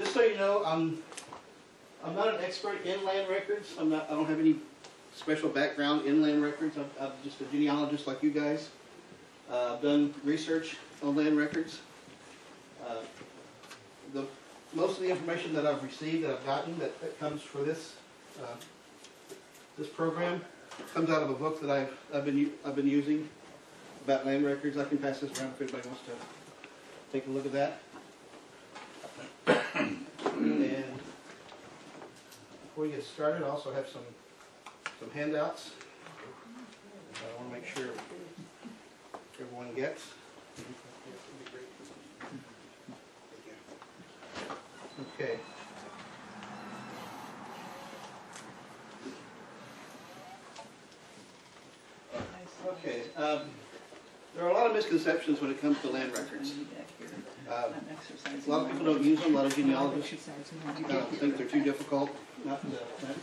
Just so you know, I'm not an expert in land records. I don't have any special background in land records. I'm just a genealogist like you guys. I've done research on land records. Most of the information that I've received, that I've gotten, that comes for this this program, comes out of a book that I've been using about land records. I can pass this around if anybody wants to take a look at that. And before we get started, I also have some handouts I want to make sure everyone gets. Okay. Okay. There are a lot of misconceptions when it comes to land records. A lot of people don't use them. A lot of genealogists think they're too difficult, not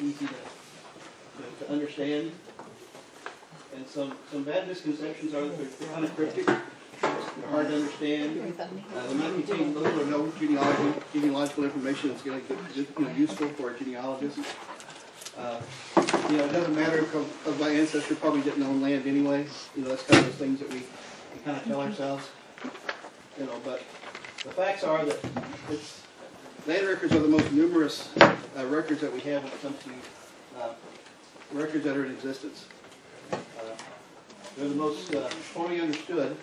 easy to understand. And some bad misconceptions are that they're kind of cryptic. They're hard to understand. They might contain little or no genealogical information that's going to be useful for a genealogist. It doesn't matter if my ancestor probably didn't own land anyway. That's kind of those things that we kind of tell ourselves. But the facts are that land records are the most numerous records that we have when it comes to records that are in existence. They're the most poorly understood.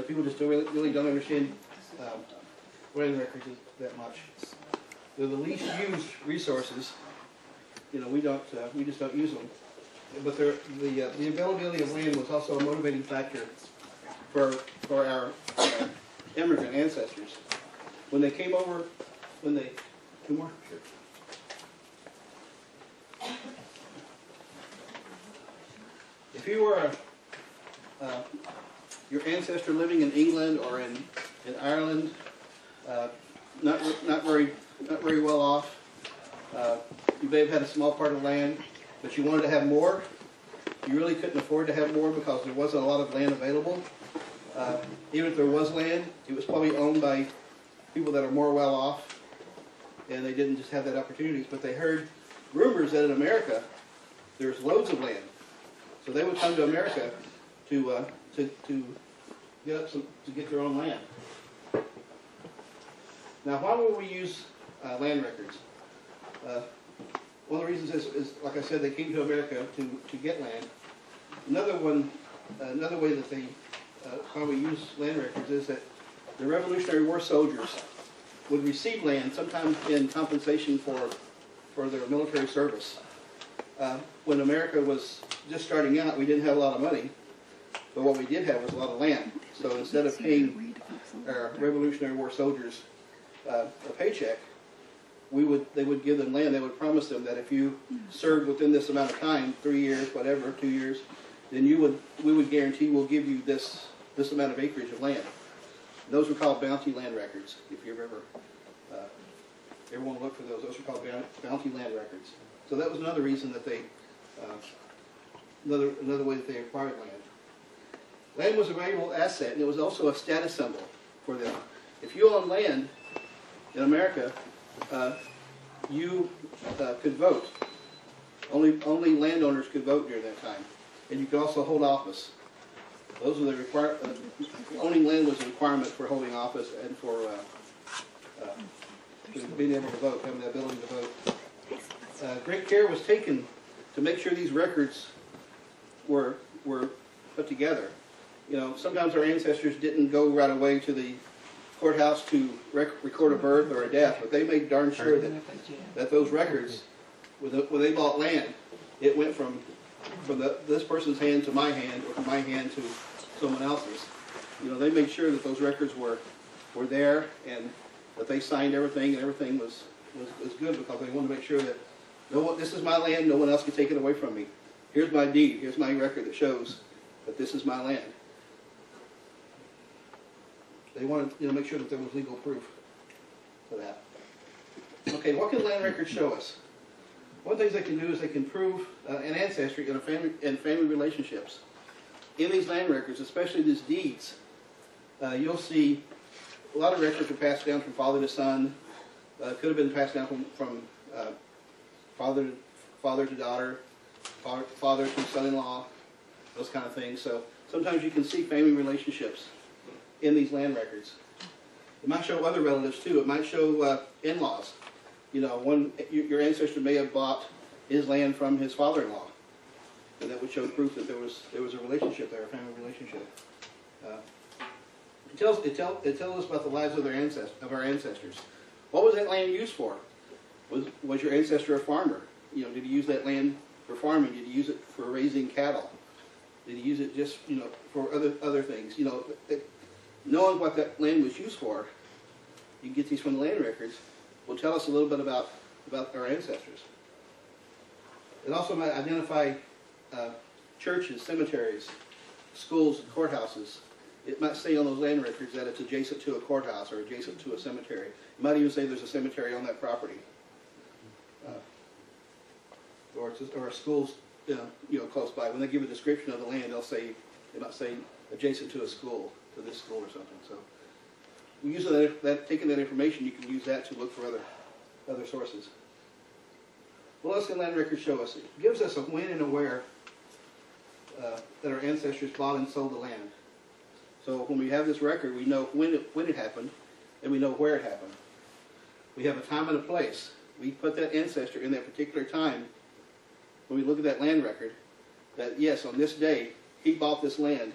People just really don't understand land records that much. They're the least used resources. We just don't use them. But the availability of land was also a motivating factor for our immigrant ancestors. When they came over, two more? Sure. If you were your ancestor living in England or in Ireland, not very well off, you may have had a small part of land, but you wanted to have more. You really couldn't afford to have more because there wasn't a lot of land available. Even if there was land, it was probably owned by people that are more well off, and they didn't just have that opportunities. But they heard rumors that in America there's loads of land, so they would come to America to get their own land. Now, why would we use land records? One of the reasons is, like I said, they came to America to get land. Another way that they probably use land records is that the Revolutionary War soldiers would receive land, sometimes in compensation for their military service. When America was just starting out, we didn't have a lot of money, but what we did have was a lot of land. So instead of paying our Revolutionary War soldiers a paycheck, they would give them land. They would promise them that if you served within this amount of time, 3 years, whatever, 2 years, then we would guarantee we'll give you this amount of acreage of land. Those were called bounty land records. If you ever want to look for those, those were called bounty land records. So that was another reason that they, another way that they acquired land. Land was a valuable asset, and it was also a status symbol for them. If you own land in America, you could vote. Only landowners could vote during that time, and you could also hold office. Those are the owning land was a requirement for holding office and for being able to vote, having the ability to vote. Great care was taken to make sure these records were put together. Sometimes our ancestors didn't go right away to the courthouse to record a birth or a death, but they made darn sure that those records, when they bought land, it went from this person's hand to my hand, or from my hand to someone else's. They made sure that those records were there, and that they signed everything, and everything was good, because they wanted to make sure that this is my land, no one else can take it away from me. Here's my deed, here's my record that shows that this is my land. They wanted to make sure that there was legal proof for that. Okay, what can land records show us? One of the things they can do is they can prove an ancestry and family relationships. In these land records, especially these deeds, you'll see a lot of records are passed down from father to son, Could have been passed down from father to daughter, father to son-in-law, those kind of things. So sometimes you can see family relationships in these land records. It might show other relatives too. It might show in-laws. You know, your ancestor may have bought his land from his father-in-law, and that would show proof that there was a relationship there, a family relationship. It tells us about the lives of our ancestors. What was that land used for? Was your ancestor a farmer? You know, did he use that land for farming? Did he use it for raising cattle? Did he use it just, you know, for other things? You know, knowing what that land was used for, you can get these from the land records, will tell us a little bit about our ancestors. It also might identify churches, cemeteries, schools, and courthouses. It might say on those land records that it's adjacent to a courthouse or adjacent to a cemetery. It might even say there's a cemetery on that property. Or schools, you know, close by. When they give a description of the land, they might say adjacent to a school, to this school or something. So, using taking that information, you can use that to look for other sources. What else can land records show us? It gives us a when and a where that our ancestors bought and sold the land. So when we have this record, we know when it happened, and we know where it happened. We have a time and a place. We put that ancestor in that particular time. When we look at that land record, that yes, on this day, he bought this land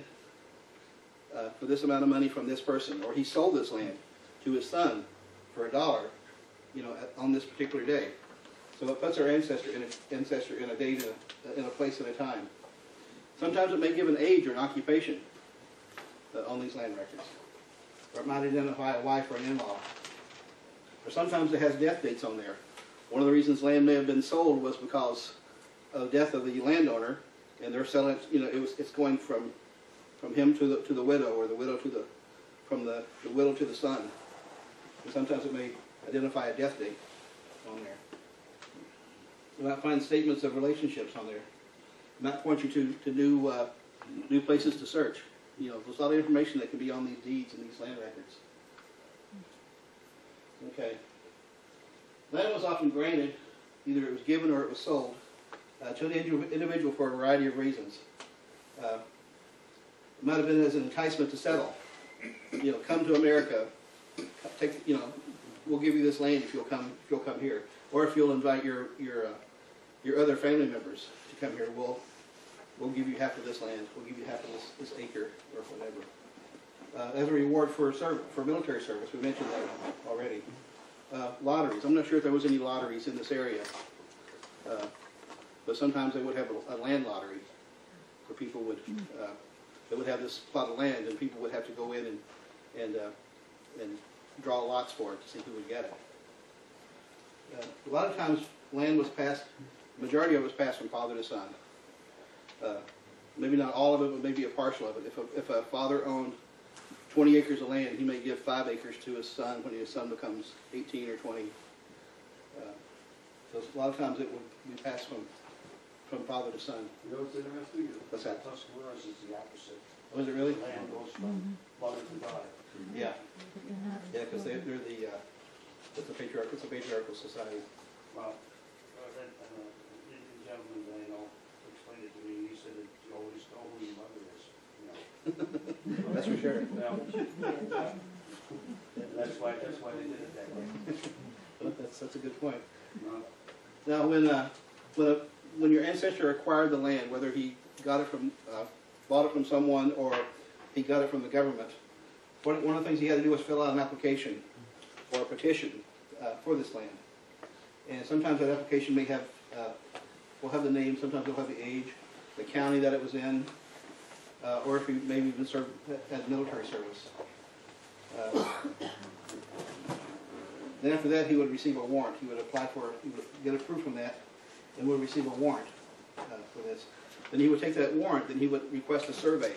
for this amount of money from this person, or he sold this land to his son for $1, you know, on this particular day. So it puts our ancestor in a date, in a place, and a time. Sometimes it may give an age or an occupation on these land records, or it might identify a wife or an in-law. Or sometimes it has death dates on there. One of the reasons land may have been sold was because of the death of the landowner, and they're selling it. You know, it's going from him to the widow, or the widow from the widow to the son. And sometimes it may identify a death date on there. You might find statements of relationships on there. It might point you to new places to search. You know, there's a lot of information that can be on these deeds and these land records. Okay. Land was often granted, either it was given or it was sold, to an individual for a variety of reasons. It might have been as an enticement to settle. You know, come to America. You know, we'll give you this land if you'll come here, or if you'll invite your other family members to come here. We'll give you half of this land. We'll give you half of this acre or whatever. As a reward for military service, we mentioned that already. Lotteries. I'm not sure if there was any lotteries in this area, but sometimes they would have a land lottery where people would they would have this plot of land, and people would have to go in and draw lots for it to see who would get it. A lot of times, land was passed. The majority of it was passed from father to son. Maybe not all of it, but maybe a partial of it. If a father owned 20 acres of land, he may give 5 acres to his son when his son becomes 18 or 20. So a lot of times it would be passed from father to son. You know what's interesting? What's that? Tuscaroras is the opposite. Was it really? Land goes from mother to daughter. Yeah. Yeah, because they're the it's a patriarchal society. Well, the gentleman that I know explained it to me. He said that you always know who your mother is. You know. That's for sure. Well, that's why they did it that way. That's a good point. Now, when your ancestor acquired the land, whether he got it from bought it from someone or he got it from the government, one of the things he had to do was fill out an application or a petition for this land. And sometimes that application may have will have the name, sometimes it'll have the age, the county that it was in, or if he maybe even served as military service. Then after that, he would receive a warrant. He would apply for, he would get approved from that, and would receive a warrant for this. Then he would take that warrant, and he would request a survey.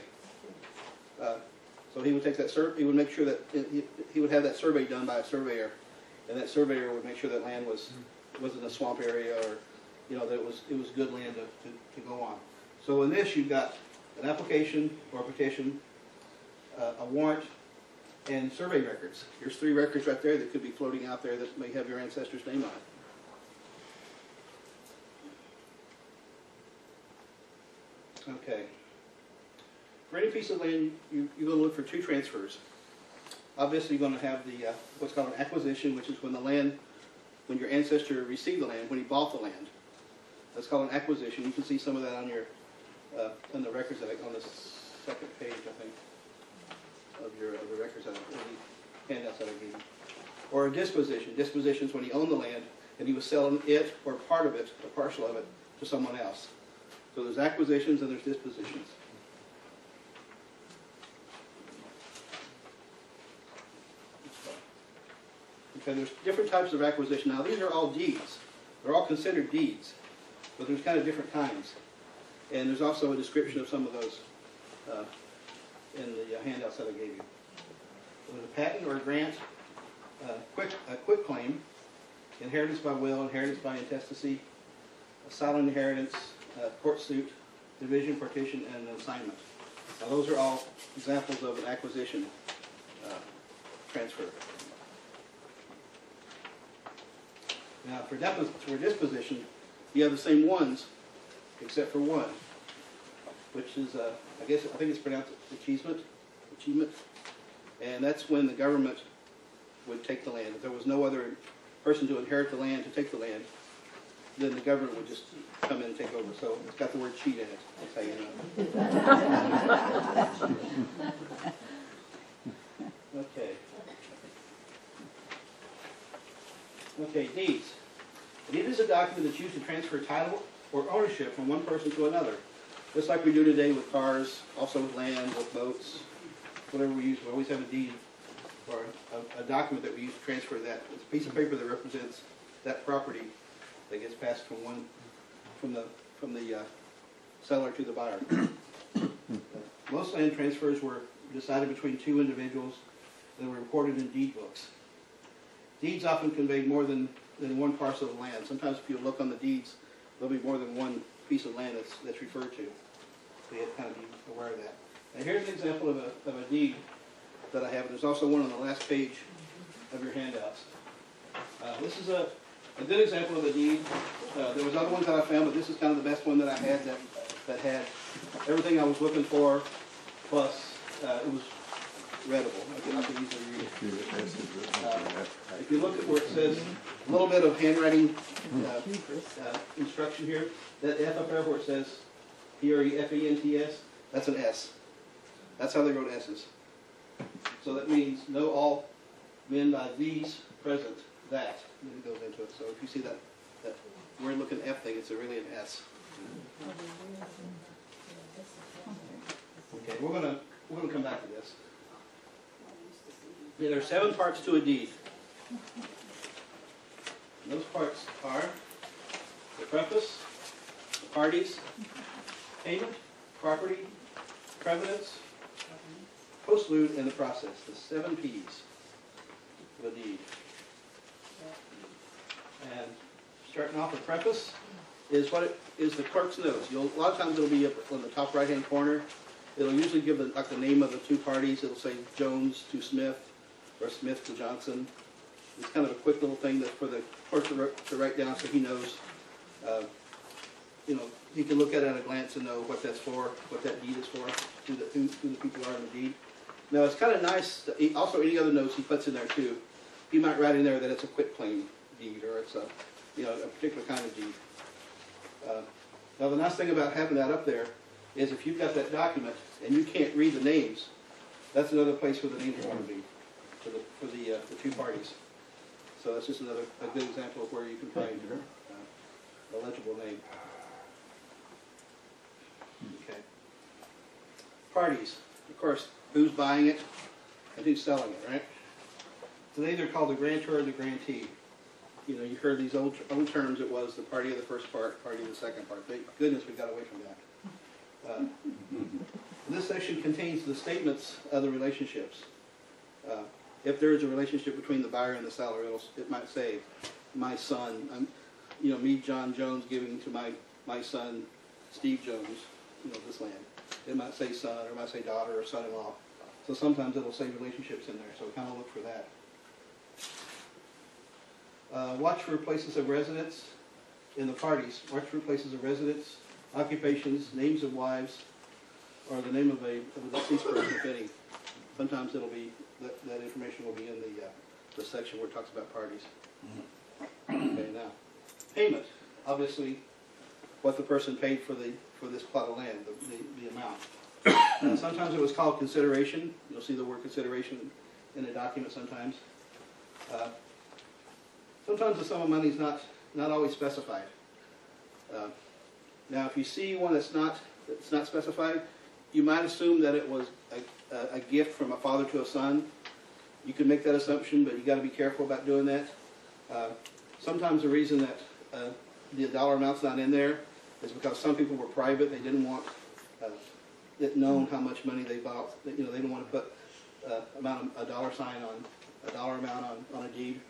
So he would take that he would make sure that he would have that survey done by a surveyor, and that surveyor would make sure that land wasn't a swamp area, or that it was good land to go on. So in this, you've got an application or a petition, a warrant, and survey records. Here's 3 records right there that could be floating out there that may have your ancestor's name on it. Okay. For any piece of land, you're going to look for 2 transfers. Obviously, you're going to have the what's called an acquisition, which is when your ancestor received the land, when he bought the land. That's called an acquisition. You can see some of that on your on the records on the second page, I think, of the records of the handouts that I gave you. Or a disposition. Disposition is when he owned the land and he was selling it or part of it, a partial of it, to someone else. So there's acquisitions and there's dispositions. Okay, there's different types of acquisition. Now these are all deeds. They're all considered deeds, but there's kind of different kinds. And there's also a description of some of those in the handouts that I gave you. There's a patent or a grant, a quit claim, inheritance by will, inheritance by intestacy, a silent inheritance, court suit, division, partition, and assignment. Now those are all examples of an acquisition transfer. Now for disposition, you have the same ones, except for one, which is, I think it's pronounced achievement, and that's when the government would take the land. If there was no other person to inherit the land, to take the land, then the government would just come in and take over. So it's got the word cheat in it, that's how you know. Okay. Okay, deeds. A deed is a document that's used to transfer title or ownership from one person to another. Just like we do today with cars, also with land, with boats, whatever we use. We always have a deed or a document that we use to transfer that. It's a piece of paper that represents that property that gets passed from the seller to the buyer. Most land transfers were decided between 2 individuals that were recorded in deed books. Deeds often convey more than one parcel of land. Sometimes if you look on the deeds, there'll be more than one piece of land that's referred to. So you have to kind of be aware of that. Now here's an example of a deed that I have. There's also one on the last page of your handouts. This is a good example of a deed. There was other ones that I found, but this is kind of the best one that I had that had everything I was looking for, plus it was readable. I could easily read it. If you look at where it says a little bit of handwriting instruction here, that F up there where it says P-R-E-F-E-N-T-S, that's an S. That's how they wrote S's. So that means know all men by these present, that. And it goes into it. So if you see that weird looking F thing, it's really an S. Okay, we're gonna come back to this. Yeah, there are 7 parts to a deed. And those parts are the preface, the parties, payment, property, prevalence, postlude, and the process. The 7 P's of a deed. And starting off with preface is what it is the clerk's notes. A lot of times it'll be up on the top right-hand corner. It'll usually give the name of the 2 parties. It'll say Jones to Smith or Smith to Johnson. It's kind of a quick little thing that for the clerk to write down so he knows. He can look at it at a glance and know what that's for, what that deed is for, who the people are in the deed. Now it's kind of nice. Also, any other notes he puts in there too. He might write in there that it's a quitclaim deed or it's a particular kind of deed. Now the nice thing about having that up there is if you've got that document and you can't read the names, that's another place where the names are going to be for the 2 parties. So that's just a good example of where you can find a legible name. Okay. Parties, of course, who's buying it and who's selling it, right? Today they're called the grantor or the grantee. You heard these old terms. It was the party of the first part, party of the second part. Thank goodness we got away from that. This section contains the statements of the relationships. If there is a relationship between the buyer and the seller, it might say, my son, me, John Jones, giving to my son, Steve Jones, this land. It might say son, or it might say daughter, or son-in-law. So sometimes it'll say relationships in there, so kind of look for that. Watch for places of residence in the parties. Watch for places of residence, occupations, names of wives, or the name of a deceased person, if any. Sometimes it'll be, that information will be in the section where it talks about parties. Okay, now, payment. Obviously, what the person paid for this plot of land, the amount. Sometimes it was called consideration. You'll see the word consideration in a document sometimes. Sometimes the sum of money is not always specified. Now, if you see one that's not specified, you might assume that it was a gift from a father to a son. You can make that assumption, but you got to be careful about doing that. Sometimes the reason that the dollar amount's not in there is because some people were private. They didn't want it known how much money they bought. They didn't want to put a dollar sign on a dollar amount on a deed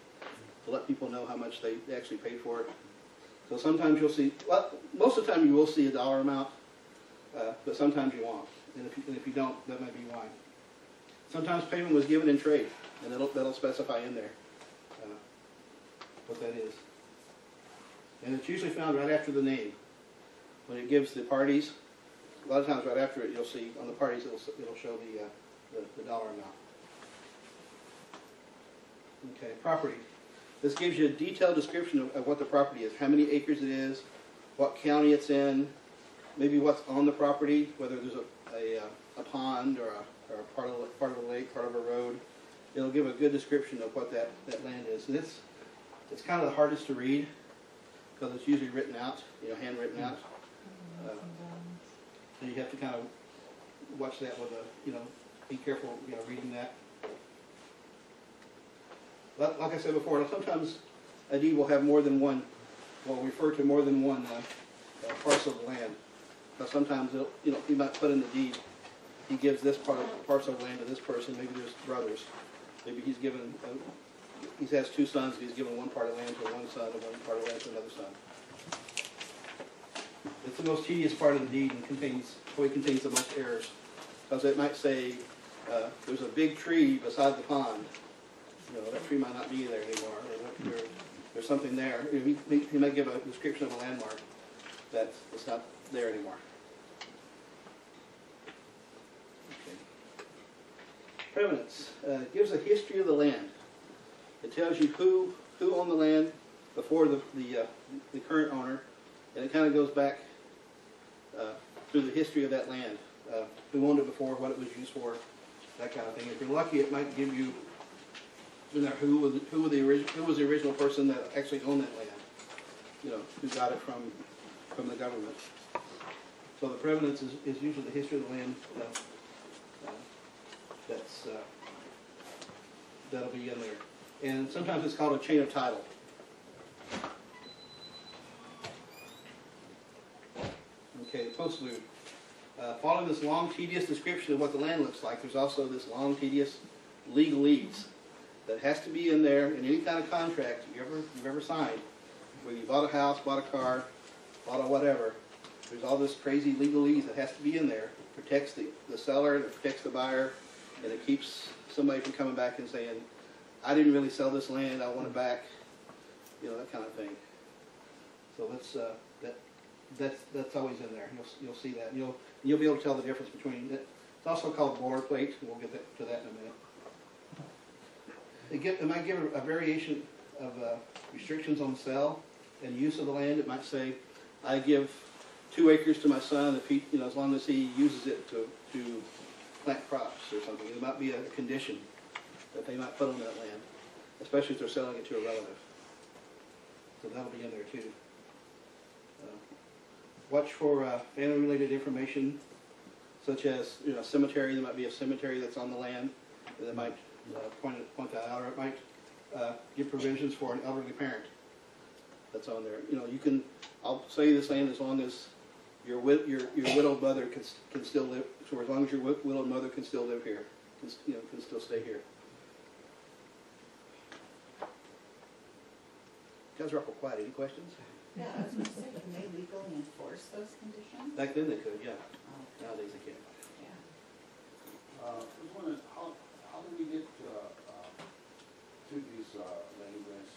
to let people know how much they actually paid for it. So sometimes you'll see, well, most of the time you will see a dollar amount, but sometimes you won't. And if you don't, that might be why. Sometimes payment was given in trade, and that'll specify in there what that is. And it's usually found right after the name. When it gives the parties, a lot of times right after it, you'll see on the parties it'll show the dollar amount. Okay, property. This gives you a detailed description of what the property is, how many acres it is, what county it's in, maybe what's on the property, whether there's a pond or a part of a lake, part of a road. It'll give a good description of what that land is. And it's kind of the hardest to read because it's usually written out, handwritten out. So you have to kind of watch that with be careful, reading that. But like I said before, sometimes a deed will have more than one, will refer to more than one parcel of land. But sometimes he might put in the deed, he gives this parcel of land to this person. Maybe there's brothers. Maybe he has two sons. He's given one part of land to one son and one part of land to another son. It's the most tedious part of the deed and contains the most errors. Because it might say there's a big tree beside the pond. That tree might not be there anymore. Or there's something there. He might give a description of a landmark that it's not there anymore. Okay. Preeminence gives a history of the land. It tells you who owned the land before the current owner, and it kind of goes back through the history of that land, who owned it before, what it was used for, that kind of thing. If you're lucky, it might give you who was the original person that actually owned that land, who got it from the government. So the preeminence is usually the history of the land that'll be in there. And sometimes it's called a chain of title. Okay, postlude. Following this long, tedious description of what the land looks like, there's also this long, tedious legalese that has to be in there in any kind of contract you've ever signed. Whether you bought a house, bought a car, bought a whatever, there's all this crazy legalese that has to be in there. It protects the seller, and it protects the buyer, and it keeps somebody from coming back and saying, I didn't really sell this land, I want it back, that kind of thing. So that's always in there. You'll see that. You'll be able to tell the difference between it. It's also called boilerplate. We'll get to that in a minute. It might give a variation of restrictions on sale and use of the land. It might say, I give 2 acres to my son if he, as long as he uses it to plant crops or something. It might be a condition that they might put on that land, especially if they're selling it to a relative. So that'll be in there too. Watch for family-related information, such as cemetery. There might be a cemetery that's on the land that might point that out, or it might give provisions for an elderly parent that's on there. I'll say this land as long as your widowed mother can still live. So as long as your widowed mother can still live here, can still stay here. You guys are awful quiet. Any questions? Yeah, I was going to say, can they legally enforce those conditions? Back then they could, yeah. Oh, Nowadays they can't. yeah. I was wondering, how do we get to these land grants,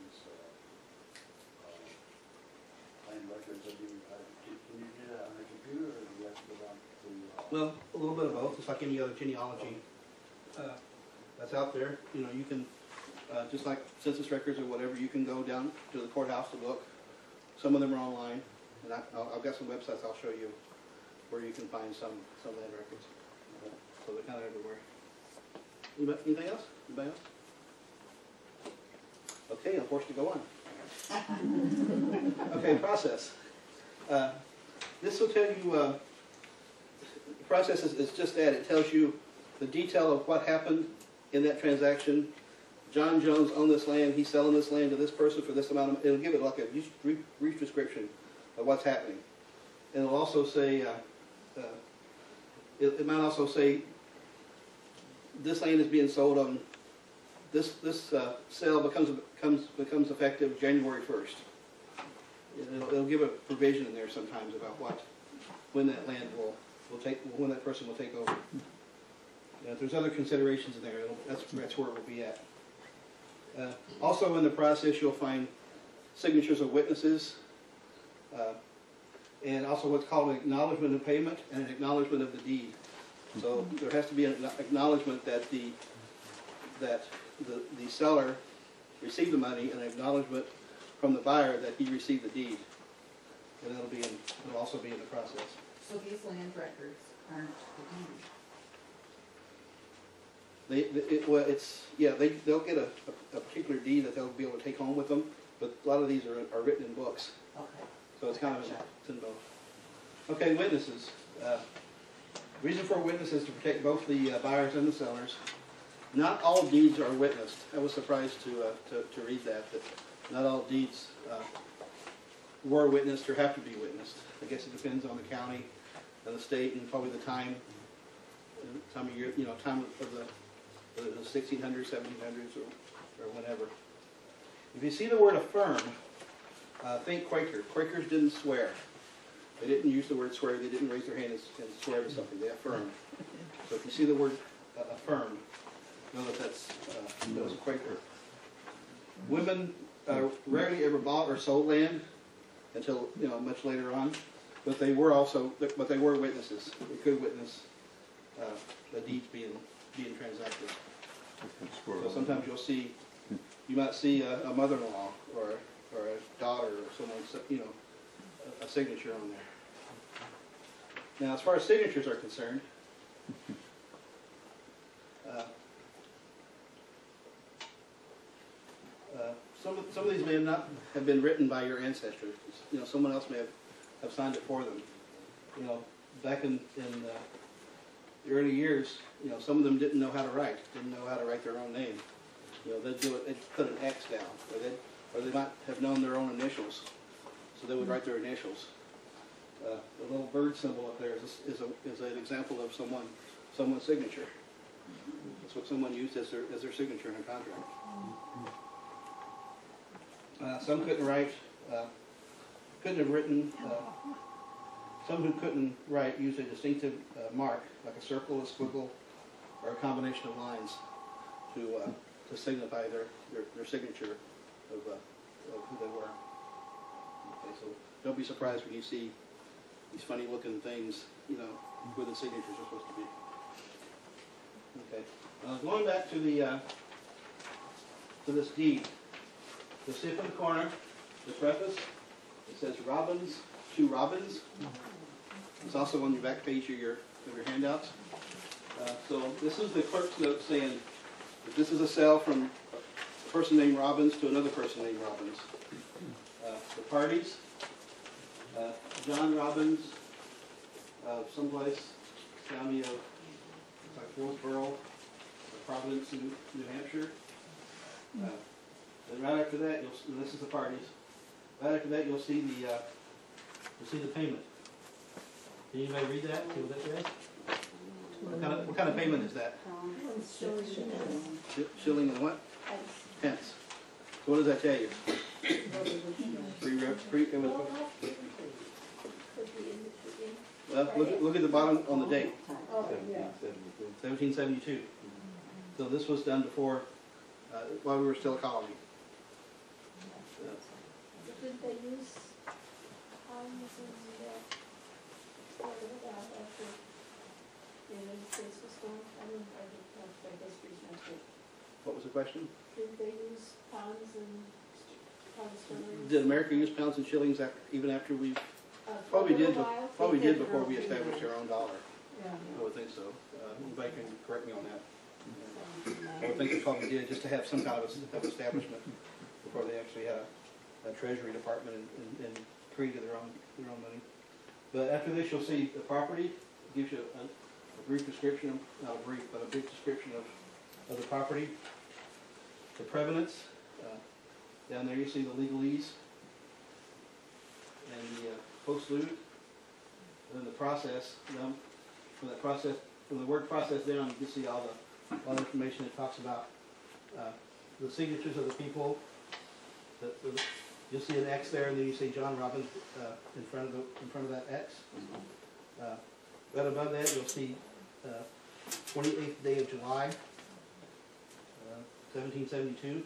these land records? Can you do that on the computer, or do you have to go down to? Well, a little bit of both, just like any other genealogy that's out there. You know, you can, just like census records or whatever, you can go down to the courthouse to look. Some of them are online, and I've got some websites I'll show you where you can find some land records. So they're kind of everywhere. Anything else? Anybody else? Okay, I'm forced to go on. Okay, process. This will tell you, the process is just that. It tells you the detail of what happened in that transaction. John Jones owned this land. He's selling this land to this person for this amount of, it'll give it like a brief description of what's happening. And it'll also say, it might also say, this land is being sold on, this sale becomes effective January 1st. It'll give a provision in there sometimes about when that land when that person will take over. If there's other considerations in there, that's where it will be at. Also in the process, you'll find signatures of witnesses, and also what's called an acknowledgement of payment and an acknowledgement of the deed. So there has to be an acknowledgement that the seller received the money, and an acknowledgement from the buyer that he received the deed. And it'll also be in the process. So these land records aren't the deed? They'll get a particular deed that they'll be able to take home with them, but a lot of these are written in books. Okay. So it's kind of it's in both. Okay, witnesses. Reason for a witness is to protect both the buyers and the sellers. Not all deeds are witnessed. I was surprised to read that not all deeds were witnessed or have to be witnessed. I guess it depends on the county and the state and probably the time of year, time of the 1600s, 1700s, or whatever. If you see the word affirm, think Quaker. Quakers didn't swear. They didn't use the word swear. They didn't raise their hand and swear to something. They affirmed. So if you see the word affirm, know that that was a Quaker. Women rarely ever bought or sold land until much later on, but they were witnesses. They could witness the deeds being transacted. So sometimes you might see a mother-in-law or a daughter or someone, a signature on there. Now, as far as signatures are concerned, some of these may not have been written by your ancestors. Someone else may have signed it for them. Back in the early years, some of them didn't know how to write their own name. They'd do it. They'd put an X down, or they might have known their own initials, so they would write their initials. The little bird symbol up there is an example of someone's signature. That's what someone used as their signature in a contract. Some couldn't write, couldn't have written. Some who couldn't write used a distinctive mark, like a circle, a squiggle, or a combination of lines to signify their signature of who they were. Okay, so don't be surprised when you see these funny-looking things, where the signatures are supposed to be. Okay, going back to this deed. You'll see up in the corner, the preface. It says Robbins to Robbins. It's also on your back page of your handouts. So this is the clerk's note saying that this is a sale from a person named Robbins to another person named Robbins. The parties, John Robbins, someplace, county of, it's like Hillsborough, Providence, New Hampshire. Then right after that, this is the parties. Right after that, you'll see the payment. Can anybody read that? See what that says? What kind of payment is that? Shilling and what? Pence. So what does that tell you? Well, look at the bottom on the date, Oh, yeah. 1772. So this was done before, while we were still a colony. Did they use, started it out after the United States was formed? I don't know if I guess not good. What was the question? Did they use pounds and sterling? Did America use pounds and shillings even after we, For a probably did, little while? probably They did before we for a few established years. our own dollar. Yeah. I would think so. Anybody can correct me on that. I would think they probably did, just to have some kind of establishment before they actually had a treasury department and created their own money. But after this, you'll see the property, gives you a brief description, not a brief, but a big description of the property. The prevenance, down there you see the legalese and the postlude. And then the process, from the word process down, you can see all the information that talks about the signatures of the people. You'll see an X there, and then you see John Robbins in front of that X. Right above that, you'll see 28th day of July, 1772.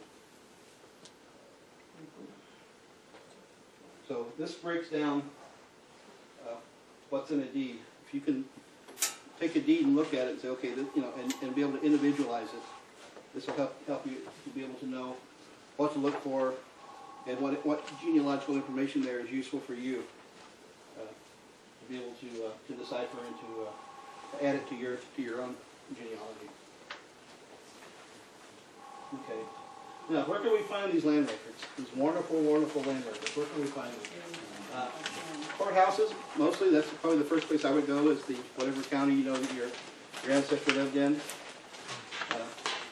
So this breaks down what's in a deed. If you can take a deed and look at it and say, okay, this, and be able to individualize it, this will help you to be able to know what to look for and what genealogical information there is useful for you to be able to decipher and to add it to your own genealogy. Okay. Now, where can we find these land records? These wonderful, wonderful land records. Where can we find them? Courthouses, mostly. That's probably the first place I would go, is whatever county you know that your ancestor lived in.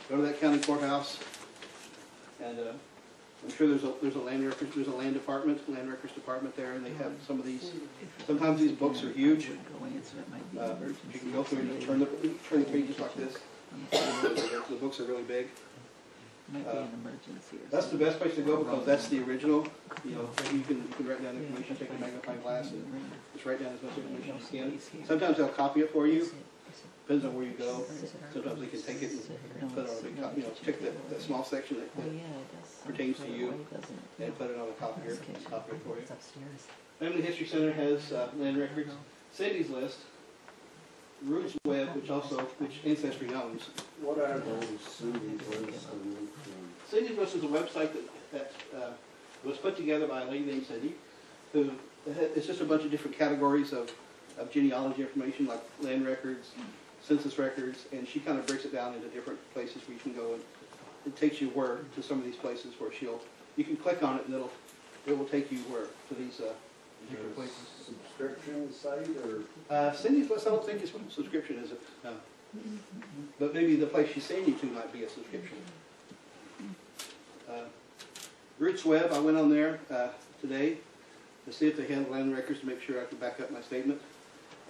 Go to that county courthouse, and I'm sure there's a land records, there's a land records department there, and they have some of these. Sometimes these books are huge. You can go through and just turn the pages like this. The books are really big. That's the best place to go because that's the original. You can write down information, take a magnifying glass, and just write down as much information as you can. Sometimes they'll copy it for you. Depends on where you go. Sometimes they can take it and put it on a big copy. Check that small section that pertains to you and put it on a copier. Copy it for you. Family History Center has land records. Cindy's List. Roots Web, which Ancestry owns. What are those Cindy's lists? Cindy's List is a website that was put together by a lady named Cindy, who it's just a bunch of different categories of genealogy information, like land records, census records, and she kind of breaks it down into different places where you can go, and it takes you to some of these places where you can click on it and it will take you to these different places. Subscription site or? Cindy's List, I don't think it's a subscription, is it? No. But maybe the place she's sending you to might be a subscription. Roots Web, I went on there today to see if they had land records to make sure I could back up my statement.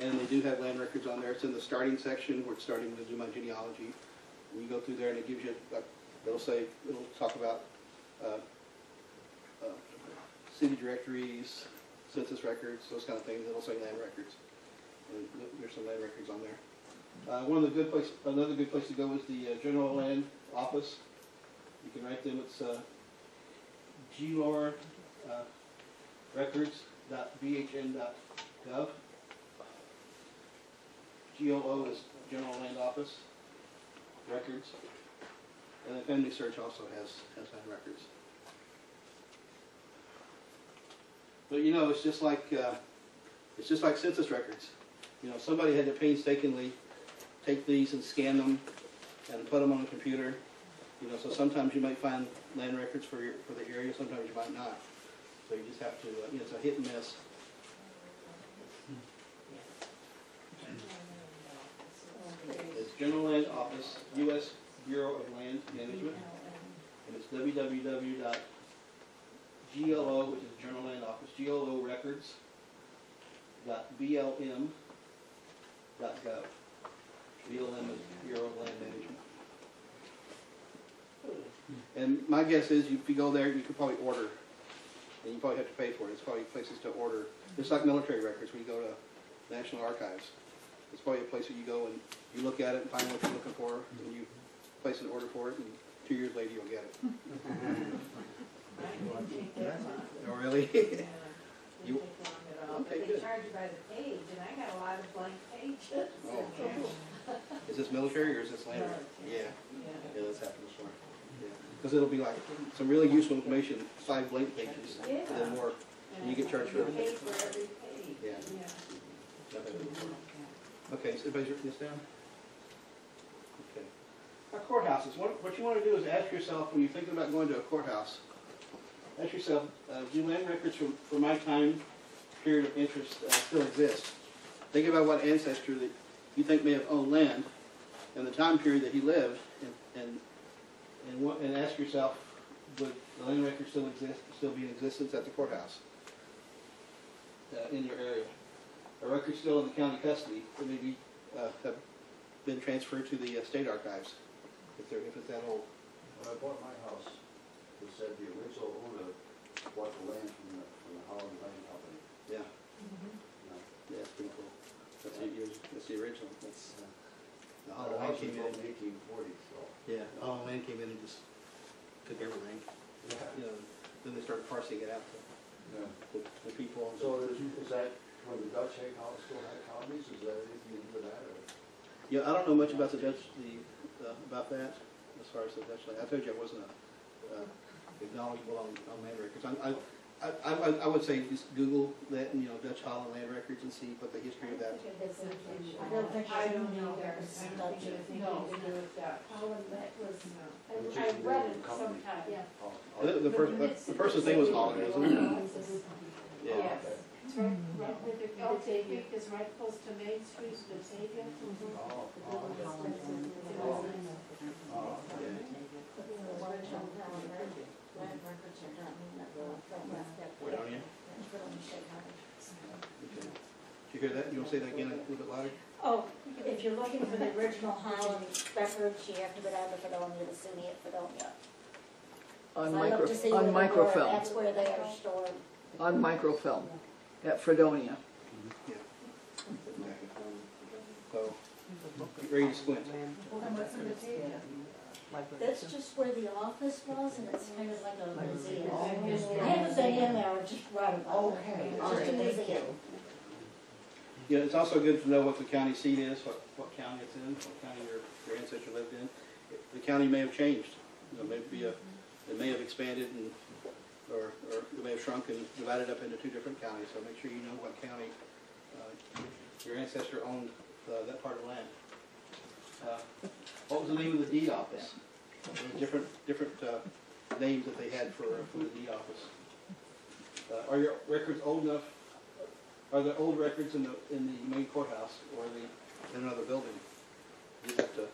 And they do have land records on there. It's in the starting section where it's starting to do my genealogy. And you go through there and it gives you, it'll talk about city directories, census records, those kind of things. It'll say land records. And there's some land records on there. Another good place to go is the General Land Office. You can write them. It's glor records.bhn.gov. GLO is General Land Office records, and the Family Search also has land records. But it's just like census records. Somebody had to painstakingly take these and scan them and put them on a computer. So sometimes you might find land records for the area, sometimes you might not. So you just have to, it's a hit and miss. It's General Land Office, U.S. Bureau of Land Management, and it's www.glo, which is General Land Office, GLO records, .blm.gov. BLM is Bureau of Land Management. And my guess is if you go there, you could probably order, and you probably have to pay for it. It's probably places to order. Just like military records, when you go to National Archives. It's probably a place that you go and you look at it and find what you're looking for, and you place an order for it, and 2 years later you'll get it. Oh, really? You- But Okay, they good. charge you by the page, and I got a lot of blank pages. Oh, is this military or is this land? Yeah, Yeah. yeah, that's happened before. Because it'll be like some really useful information, 5 blank pages, and then more. And you get charged for You it. pay for every page. Yeah. I've had it before. Okay, so everybody's written this down? Okay. Our courthouses, what you want to do is ask yourself, when you're thinking about going to a courthouse, ask yourself, do land records from my time period of interest still exist? Think about what ancestor that you think may have owned land and the time period that he lived, and ask yourself, would the land record still exist, still be in existence at the courthouse in your area? A record still in the county custody, or maybe have been transferred to the state archives, if it's that old. When I bought my house, it said the original owner bought the land from the Holland Land Company. Yeah, You know, yeah, it's pretty cool. That's the original. That's the The Hollow Land house was came built in. in 1840, so. Yeah, the Hollow Land came in and just took everything. You know, then they started parsing it out to Yeah. the people. So is that when the Dutch House still had colonies, is that anything to do with that, or? Yeah, I don't know much about the Dutch, about that, as far as the Dutch land. I told you I wasn't knowledgeable on land records. I would say just Google that, and, Dutch Holland land records and see what the history of that. I don't think I it's don't anything know. there's I don't Dutch. think it's anything to do with that. Holland, that was, Which I is the read name of it the company? sometime, yeah. Oh, The person's name was Holland, wasn't it? Yeah. Yes. It's right, Batavia is right close to Main Street, Batavia. Oh, The building is oh, expensive. oh, Fredonia? Okay. Did you hear that? You want to say that again a little bit louder? Oh, if you're looking for the original Holland records, you have to go down to Fredonia, the SUNY at Fredonia. On So I looked to see where on they were. microfilm, That's where they are stored. on microfilm at Fredonia. Yeah. So, get ready to squint. And what's in Batavia? That's just where the office was, and it's kind of like a museum. Oh. I haven't been in there, I just read about it. Okay, It's all just right, a thank museum. you. Yeah, it's also good to know what the county seat is, what county it's in, what county your ancestor lived in. The county may have changed, it may have expanded or it may have shrunk and divided up into 2 different counties, so make sure you know what county your ancestor owned that part of land. What was the name of the deed office? There were different names that they had for the deed office. Are your records old enough? Are there old records in the main courthouse, or are they in another building? You have to,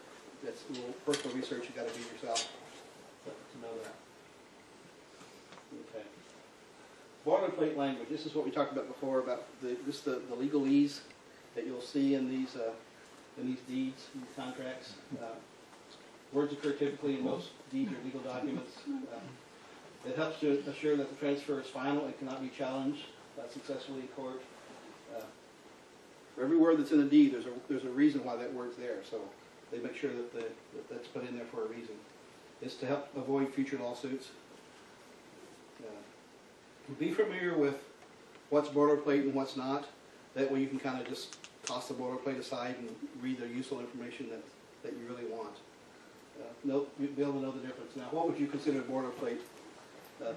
that's a little personal research you gotta do yourself to know that. Okay. Boilerplate language, this is what we talked about before, about the legalese that you'll see in these deeds, these contracts. Words occur typically in most deeds or legal documents. It helps to assure that the transfer is final and cannot be challenged successfully in court. For every word that's in a deed, there's a reason why that word's there, so they make sure that that's put in there for a reason. It's to help avoid future lawsuits. Be familiar with what's boilerplate and what's not. That way you can kind of just toss the boilerplate aside and read the useful information that you really want. You'll be able to know the difference. Now, what would you consider boilerplate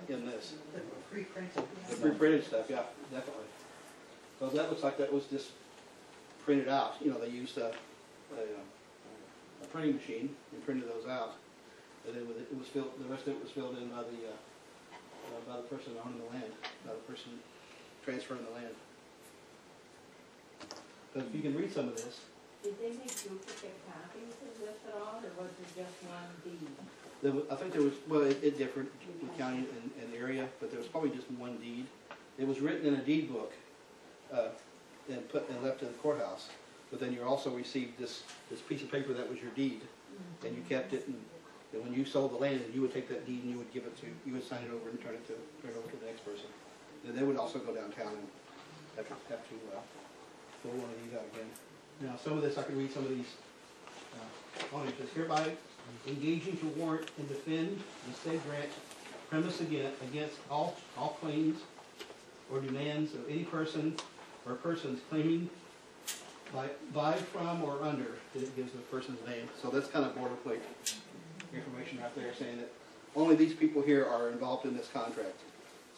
in this? The pre-printed. The pre-printed stuff, yeah, definitely. Because that looks like that was just printed out. They used a printing machine and printed those out. And then it was filled. The rest of it was filled in by the person owning the land, by the person transferring the land. But if you can read some of this, Did they make duplicate copies of this at all, or was it just one deed? I think there was, well, it differed with county and area, but there was probably just one deed. It was written in a deed book and left in the courthouse. But then you also received this piece of paper that was your deed, and you kept it. And when you sold the land, you would take that deed and you would you would sign it over and turn it over to the next person. Then they would also go downtown and have to pull one of these out again. Now, some of this, I can read some of these. On it says, hereby engaging to warrant and defend the state grant premise against all claims or demands of any person or persons claiming by, from, or under. It gives the person's name. So that's kind of boilerplate information right there saying that only these people here are involved in this contract.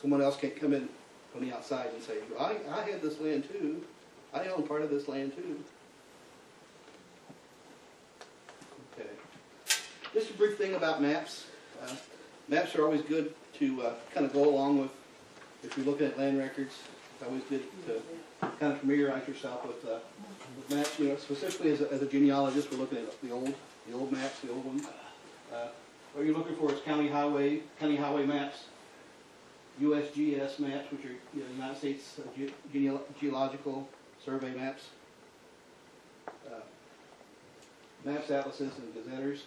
Someone else can't come in from the outside and say, I had this land too. I own part of this land too. Okay. Just a brief thing about maps. Maps are always good to kind of go along with, if you're looking at land records, it's always good to kind of familiarize yourself with maps. You know, specifically as a genealogist, we're looking at the old maps, the old ones. What you're looking for is county highway maps, USGS maps, which are United States Geological Survey maps, maps, atlases, and gazetters.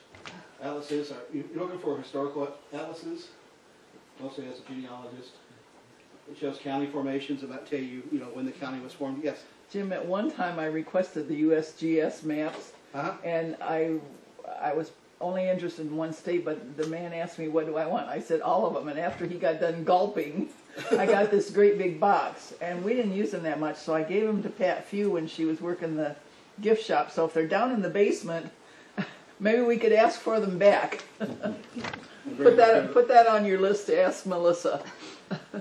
Atlases are, you're looking for historical atlases, mostly as a genealogist. It shows county formations and that tell you, when the county was formed. Yes? Jim, at one time I requested the USGS maps, and I was only interested in one state, but the man asked me, what do I want? I said, all of them, and after he got done gulping, I got this great big box, and we didn't use them that much, so I gave them to Pat Few when she was working the gift shop, so if they're down in the basement, maybe we could ask for them back. Put that on your list to ask Melissa.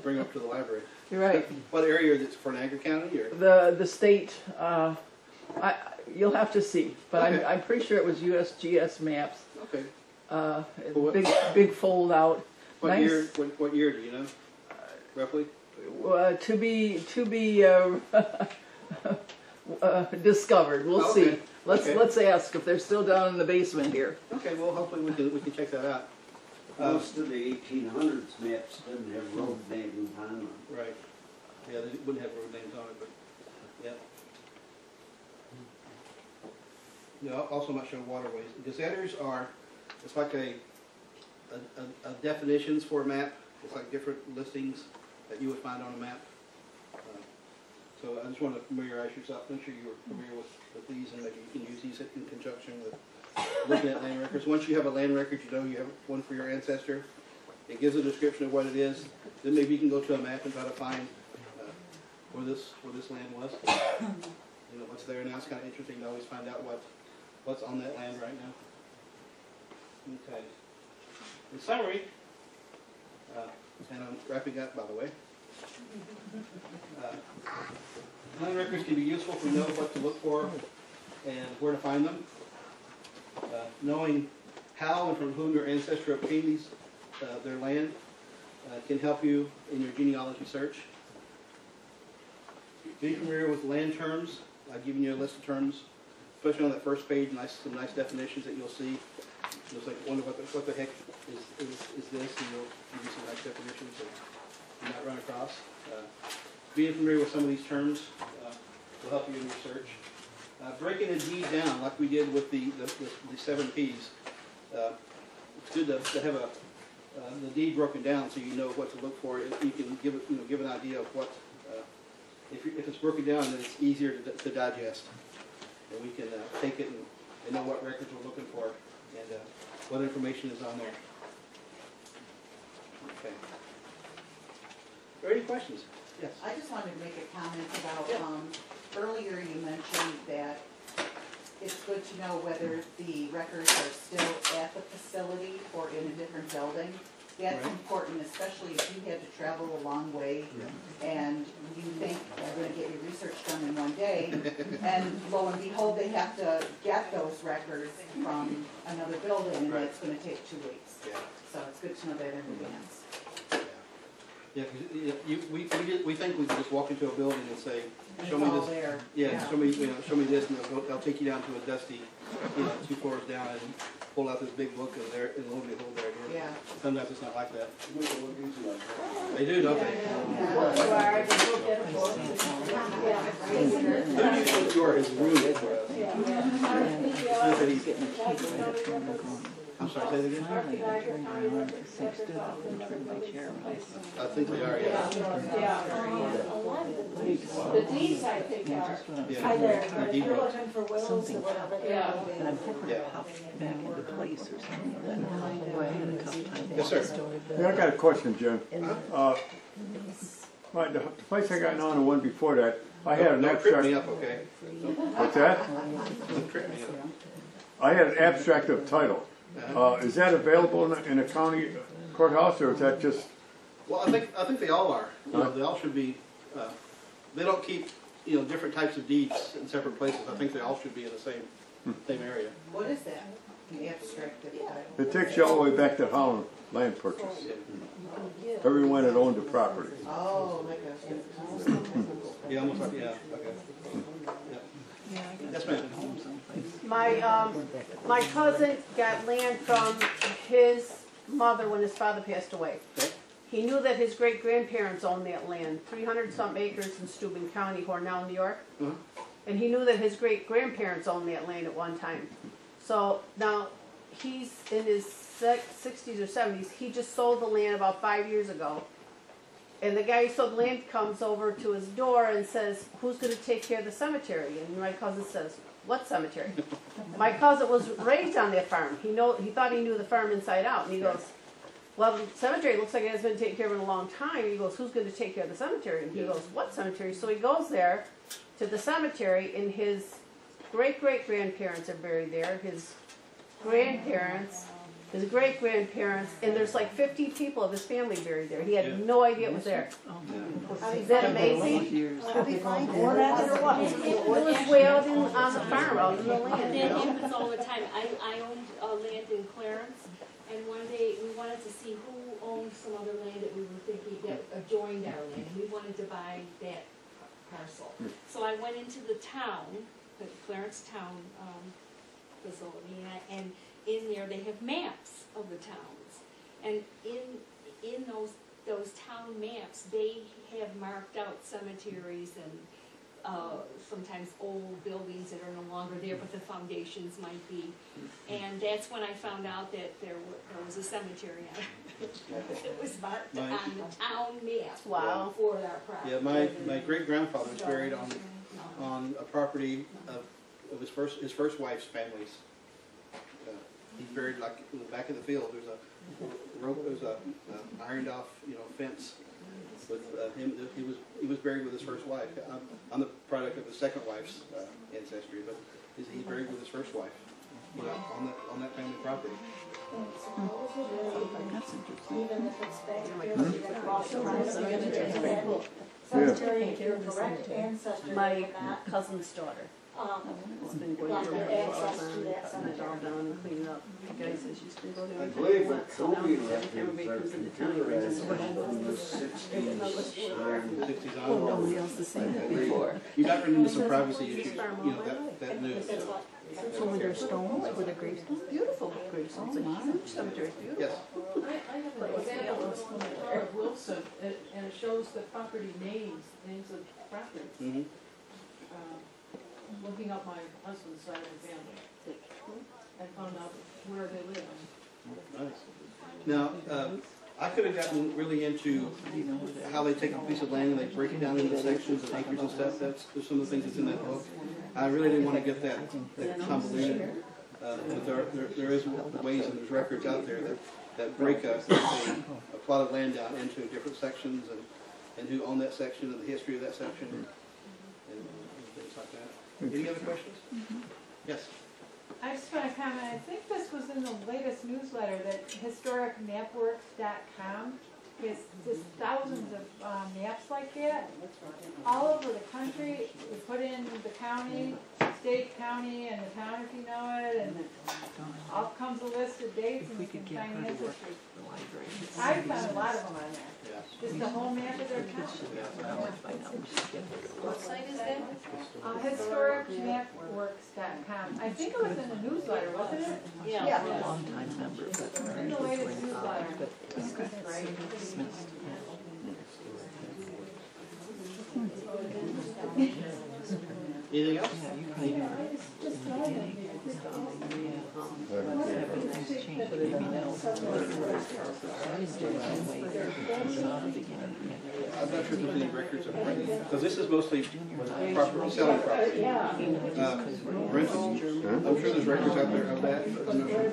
Bring up to the library. You're right. What area is it, for Niagara County? Or? The state, you'll have to see, but Okay. I'm pretty sure it was USGS maps. Okay. Big fold out. What Nice. year? What year do you know? Roughly? To be discovered. We'll Okay. see. Okay. Let's ask if they're still down in the basement here. Okay. Well, hopefully we can check that out. Most of the 1800s maps didn't have road names on them. Right. Yeah, they wouldn't have road names on it, but yeah. Yeah. Also, I'm not sure waterways. Gazetters are. It's like a definitions for a map. It's like different listings that you would find on a map. So I just want to familiarize yourself, make sure you're familiar with these, and maybe you can use these in conjunction with looking at land records. Once you have a land record, you know you have one for your ancestor. It gives a description of what it is. Then maybe you can go to a map and try to find where this land was. What's there now. It's kind of interesting to always find out what's on that land right now. Okay. In summary, and I'm wrapping up, by the way. Land records can be useful to know what to look for and where to find them. Knowing how and from whom your ancestor obtained their land can help you in your genealogy search. Being familiar with land terms, I've given you a list of terms, especially on that first page, some nice definitions that you'll see. It's like, wonder what the heck is this, and you'll give you some nice definitions that you might run across. Being familiar with some of these terms will help you in your search. Breaking a deed down, like we did with the 7 Ps. It's good to have the deed broken down so you know what to look for. You can give an idea of what. If it's broken down, then it's easier to digest, and we can take it and know what records we're looking for and what information is on there. Okay. Are there any questions? Yes. I just wanted to make a comment about, earlier you mentioned that it's good to know whether the records are still at the facility or in a different building. That's Right. important, especially if you had to travel a long way and you think you're going to get your research done in one day, and lo and behold, they have to get those records from another building, and Right. it's going to take 2 weeks. Yeah. So it's good to know that in advance. Yeah, because we think we can just walk into a building and say, And show it's me all this. there. Yeah, show me this, and they'll take you down to a dusty, 2 floors down, and pull out this big book, and there, and lo and behold, there it is. Yeah. Sometimes it's not like that. They do, don't they? Who do you think you are his room for us? I'm sorry, say that again? Finally, I turned around, I stood up and turned my chair around. I think they are, yeah. The deeds I think are. Yeah. Either, The if deed you're books. looking for wills or Something whatever. Yeah. And I'm hoping Yeah. it popped back into place or something. Then I had a couple times. Yes, sir. Yeah, I got a question, Jim. The place I got now and the one before that, I had an Don't trip me abstract. up, okay? What's that? Don't trip me up. I had an abstract of title. Is that available in the county courthouse, or is that just? Well, I think they all are. You know, they all should be. They don't keep different types of deeds in separate places. I think they all should be in the same area. What is that? The abstract of the title? It takes you all the way back to Holland land purchase. Everyone that owned the property. Oh, like a. Yeah, almost like okay. Yeah. Yes, ma'am. My cousin got land from his mother when his father passed away. Okay. He knew that his great-grandparents owned that land, 300-something acres in Steuben County, Hornell, New York. Uh-huh. And he knew that his great-grandparents owned that land at one time. So now he's in his 60s or 70s. He just sold the land about 5 years ago. And the guy who sold the land comes over to his door and says, "Who's going to take care of the cemetery?" And my cousin says, "What cemetery?" My cousin was raised on that farm. He thought he knew the farm inside out. And he goes, "Well, the cemetery looks like it hasn't been taken care of in a long time." He goes, "Who's going to take care of the cemetery?" And he goes, "What cemetery?" So he goes there to the cemetery, and his great-great-grandparents are buried there. His grandparents, his great-grandparents, and there's like 50 people of his family buried there. He had no idea it was there. Is that amazing? What happened or what? It was way out on the farm, out in the land. That happens all the time. I owned land in Clarence, and one day we wanted to see who owned some other land that we were thinking that adjoined our land. We wanted to buy that parcel. So I went into the town, the Clarence Town facility, and in there they have maps of the towns. And in those town maps, they have marked out cemeteries and sometimes old buildings that are no longer there, but the foundations might be. And that's when I found out that there was a cemetery on it. It was marked on the town map. Wow. For our property. Yeah, my great grandfather was buried on a property of his first wife's family's. He's buried like in the back of the field. There's a rope. There's a ironed off fence with him. He was buried with his first wife. I'm the product of his second wife's ancestry, but he's buried with his first wife. On that family property. Even if it's back cemetery, if you're correct ancestor. My cousin's daughter. It's been going got through the it access to that cutting it cemetery. all down and cleaning up. The guy says she's been going I through believe it. what So now Toby everybody left comes is into our town, he brings computer us from the a 60s on. 60s on. Oh, nobody else has seen it before. You got run into some privacy issues. That news. So were there stones? Were there gravestones? Beautiful gravestones. It's a huge cemetery. It's beautiful. Yes. I have an example of Wilson, and it shows the property names of property. Mm-hmm. Looking up my husband's side of the family, I found out where they live. Nice. Now, I could have gotten really into how they take a piece of land and they break it down into sections and acres and stuff. There's some of the things that's in that book. I really didn't want to get that convoluted. But there is ways and there's records out there that break a plot of land down into different sections and who owned that section and the history of that section and things like that. Any other questions? Yes. I just want to comment, I think this was in the latest newsletter that historicmapworks.com has just thousands of maps like that all over the country. We put in the county, state, county, and the town if you know it, and up comes a list of dates and you can find the history. I found a lot of them on there. Just the whole map of their town. What site is that? Historicmapworks.com. I think it was in the newsletter, wasn't it? Yeah. I'm a long-time member, but In the latest newsletter. dismissed. Anything else? Yeah, you probably Everything's changed, maybe now. I'm not sure if there's any records of renting, because this is mostly property, selling property. Rentals, I'm sure there's records out there of that, but I'm not sure.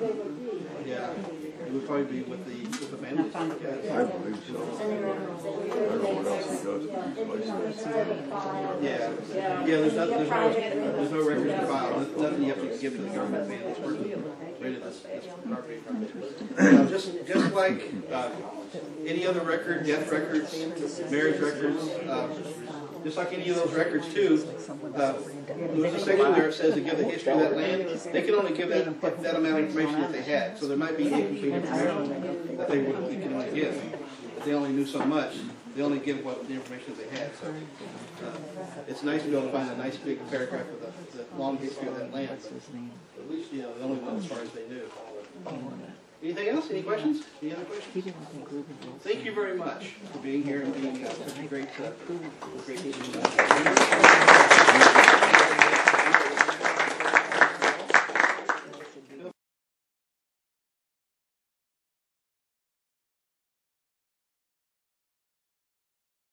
Yeah, it would probably be with the families. I believe so. I don't know what else he does in these places. Yeah, there's no records to file, nothing you have to give to the government, man, this person rented this property. Just like, any other record, death records, marriage records, just like any of those records too, there's a section there that says to give the history of that land, they can only give that amount of information that they had, so there might be incomplete information that they can only give. If they only knew so much, they only give what the information that they had, so, it's nice to be able to find a nice big paragraph of the long history of that land, but at least, you know, they only went as far as they knew. Anything else? Any questions? Any other questions? Thank you very much for being here and being such a great teacher.